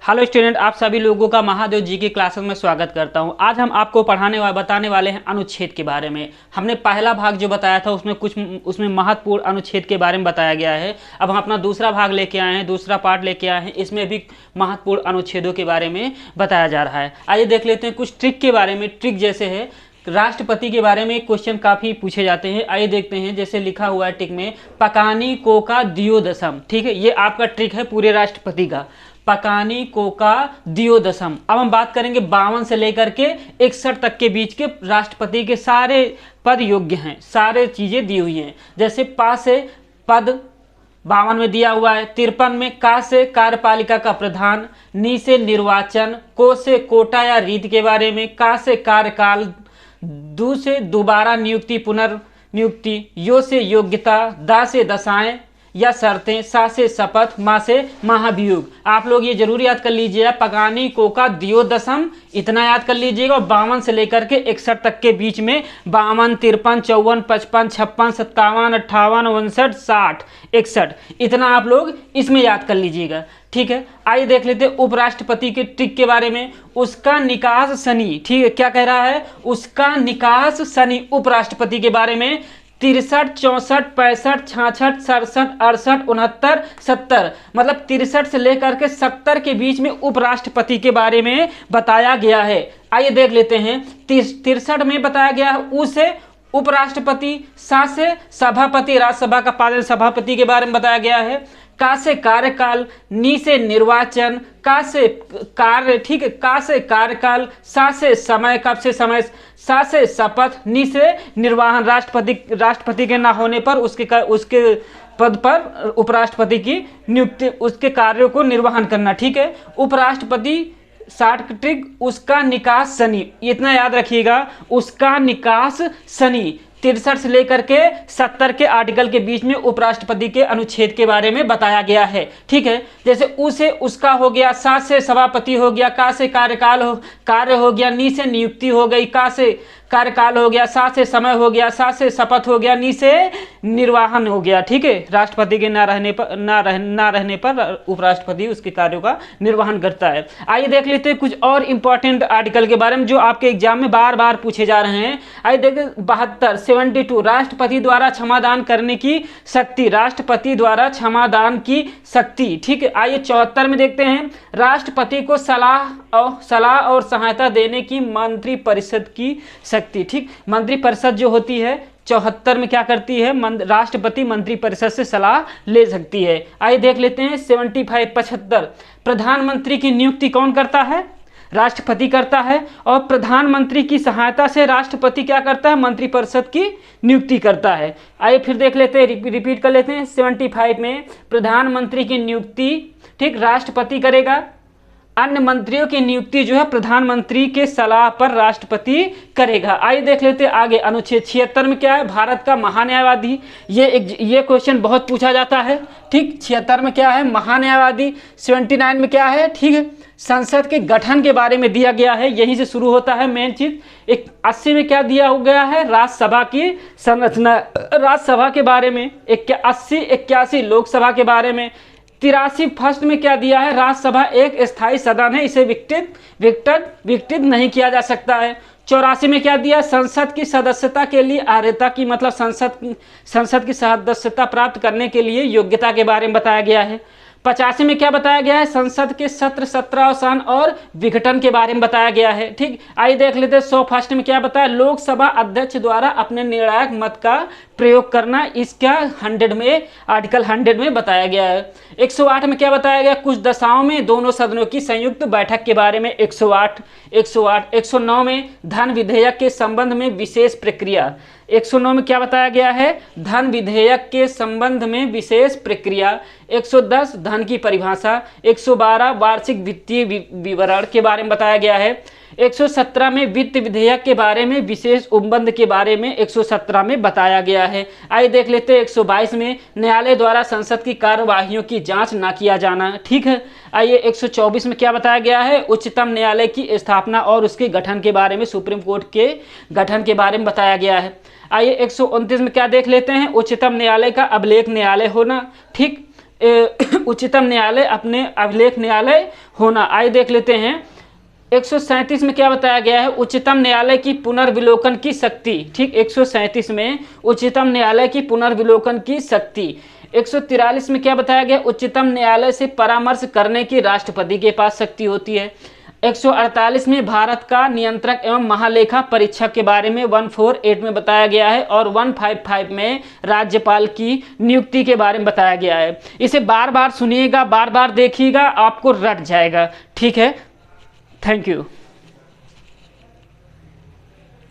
Hello student, आप सभी लोगों का महादेव जी की क्लासेस में स्वागत करता हूं। आज हम आपको बताने वाले हैं अनुच्छेद के बारे में। हमने पहला भाग जो बताया था उसमें महत्वपूर्ण अनुच्छेद के बारे में बताया गया है। अब हम अपना दूसरा भाग लेके आए हैं, दूसरा पार्ट लेके आए हैं। इसमें भी महत्वपूर्ण अनुच्छेदों के बारे में बताया जा रहा है। आइए देख लेते हैं कुछ ट्रिक के बारे में। ट्रिक जैसे है राष्ट्रपति के बारे में क्वेश्चन काफ़ी पूछे जाते हैं। आइए देखते हैं, जैसे लिखा हुआ है ट्रिक में पकानी कोका दियोदशम। ठीक है, ये आपका ट्रिक है पूरे राष्ट्रपति का। पकानी कोका दियोदशम। अब हम बात करेंगे 52 से लेकर के 61 तक के बीच के राष्ट्रपति के सारे पद योग्य हैं, सारे चीज़ें दी हुई हैं। जैसे पा से पद 52 में दिया हुआ है, 53 में का से कार्यपालिका का प्रधान, नी से निर्वाचन, को से कोटा या रीत के बारे में, का से कार्यकाल, दू से दोबारा नियुक्ति पुनर्नियुक्ति, यो से योग्यता, दा से दशाएं या शर्तें, सा से शपथ, माँ से महाभियोग। आप लोग ये जरूर याद कर लीजिएगा, पकानी कोका दियोदशम इतना याद कर लीजिएगा। 52 से लेकर के 61 तक के बीच में 52, 53, 54, 55, 56, 57, 58, 59, 60, 61 इतना आप लोग इसमें याद कर लीजिएगा। ठीक है, आइए देख लेते हैं उपराष्ट्रपति के ट्रिक के बारे में। उसका निकास शनि। ठीक है, क्या कह रहा है? उसका निकास शनि उपराष्ट्रपति के बारे में 63, 64, 65, 66, 67, 68, 69, 70 मतलब 63 से लेकर के 70 के बीच में उपराष्ट्रपति के बारे में बताया गया है। आइए देख लेते हैं। 63 में बताया गया है उ से उपराष्ट्रपति, सा से सभापति, राज्यसभा का पालन सभापति के बारे में बताया गया है, का से कार्यकाल, नी से निर्वाचन, का से कार्य, ठीक है, का से कार्यकाल, सा से समय, कब से समय, सा से शपथ, नी से निर्वाहन, राष्ट्रपति के ना होने पर उसके पद पर उपराष्ट्रपति की नियुक्ति, उसके कार्यों को निर्वहन करना। ठीक है, उपराष्ट्रपति 60 ट्रिक उसका निकास शनि, इतना याद रखिएगा, उसका निकास शनि। 63 से लेकर के 70 के आर्टिकल के बीच में उपराष्ट्रपति के अनुच्छेद के बारे में बताया गया है। ठीक है, जैसे उ से उसका हो गया, सा से सभापति हो गया, का से कार्य हो गया, नी से नियुक्ति हो गई, का से कार्यकाल हो गया, सा से समय हो गया, सा से शपथ हो गया, नी से निर्वाहन हो गया। ठीक है, राष्ट्रपति के ना रहने पर उपराष्ट्रपति उसके कार्यों का निर्वहन करता है। आइए देख लेते हैं कुछ और इंपॉर्टेंट आर्टिकल के बारे में जो आपके एग्जाम में बार बार पूछे जा रहे हैं। आइए देखिए 72 राष्ट्रपति द्वारा क्षमादान करने की शक्ति, राष्ट्रपति द्वारा क्षमादान की शक्ति। ठीक है, आइए 74 में देखते हैं राष्ट्रपति को सलाह और सहायता देने की मंत्रिपरिषद की शक्ति। ठीक, मंत्रिपरिषद जो होती है 74 में क्या करती है? राष्ट्रपति मंत्रिपरिषद से सलाह ले सकती है। आइए देख लेते हैं 75 प्रधानमंत्री की नियुक्ति कौन करता है? राष्ट्रपति करता है। और प्रधानमंत्री की सहायता से राष्ट्रपति क्या करता है? मंत्रिपरिषद की नियुक्ति करता है। आइए फिर देख लेते हैं, रिपीट कर लेते हैं। 75 में प्रधानमंत्री की नियुक्ति, ठीक, राष्ट्रपति करेगा। अन्य मंत्रियों की नियुक्ति जो है प्रधानमंत्री के सलाह पर राष्ट्रपति करेगा। आइए देख लेते हैं आगे। अनुच्छेद 76 में क्या है? भारत का महान्यायवादी। ये क्वेश्चन बहुत पूछा जाता है। ठीक, 76 में क्या है? महान्यायवादी। 79 में क्या है? ठीक है, संसद के गठन के बारे में दिया गया है, यहीं से शुरू होता है मेन चीज। 80 में क्या दिया गया है? राज्यसभा की संरचना, राज्यसभा के बारे में। 80, 81 लोकसभा के बारे में। 83 फर्स्ट में क्या दिया है? राज्यसभा एक स्थायी सदन है, इसे विघटित नहीं किया जा सकता है। 84 में क्या दिया? संसद की सदस्यता के लिए अर्हता की, मतलब संसद की सदस्यता प्राप्त करने के लिए योग्यता के बारे में बताया गया है। 85 में क्या बताया गया है? संसद के सत्रावसान और विघटन के बारे में बताया गया है। ठीक, आइए देख लेते हैं 100 फर्स्ट में क्या बताया? लोकसभा अध्यक्ष द्वारा अपने निर्णायक मत का प्रयोग करना, इसका 100 में, आर्टिकल 100 में बताया गया है। 108 में क्या बताया गया? कुछ दशाओं में दोनों सदनों की संयुक्त बैठक के बारे में। 108, 109 में धन विधेयक के संबंध में विशेष प्रक्रिया। 109 में क्या बताया गया है? धन विधेयक के संबंध में विशेष प्रक्रिया। 110 धन की परिभाषा। 112 वार्षिक वित्तीय विवरण के बारे में बताया गया है। 117 में वित्त विधेयक के बारे में विशेष उपबंध के बारे में 117 में बताया गया है। आइए देख लेते हैं 122 में न्यायालय द्वारा संसद की कार्यवाहियों की जांच ना किया जाना। ठीक है, आइए 124 में क्या बताया गया है? उच्चतम न्यायालय की स्थापना और उसके गठन के बारे में, सुप्रीम कोर्ट के गठन के बारे में बताया गया है। आइए 129 में क्या देख लेते हैं? उच्चतम न्यायालय का अभिलेख न्यायालय होना। ठीक, उच्चतम न्यायालय अपने अभिलेख न्यायालय होना। आइए देख लेते हैं 137 में क्या बताया गया है, उच्चतम न्यायालय की पुनर्विलोकन की शक्ति। ठीक, 137 में उच्चतम न्यायालय की पुनर्विलोकन की शक्ति। 143 में क्या बताया गया, उच्चतम न्यायालय से परामर्श करने की राष्ट्रपति के पास शक्ति होती है। 148 में भारत का नियंत्रक एवं महालेखा परीक्षक के बारे में 148 में बताया गया है, और 155 में राज्यपाल की नियुक्ति के बारे में बताया गया है। इसे बार बार सुनिएगा, बार बार देखिएगा, आपको रट जाएगा। ठीक है, थैंक यू।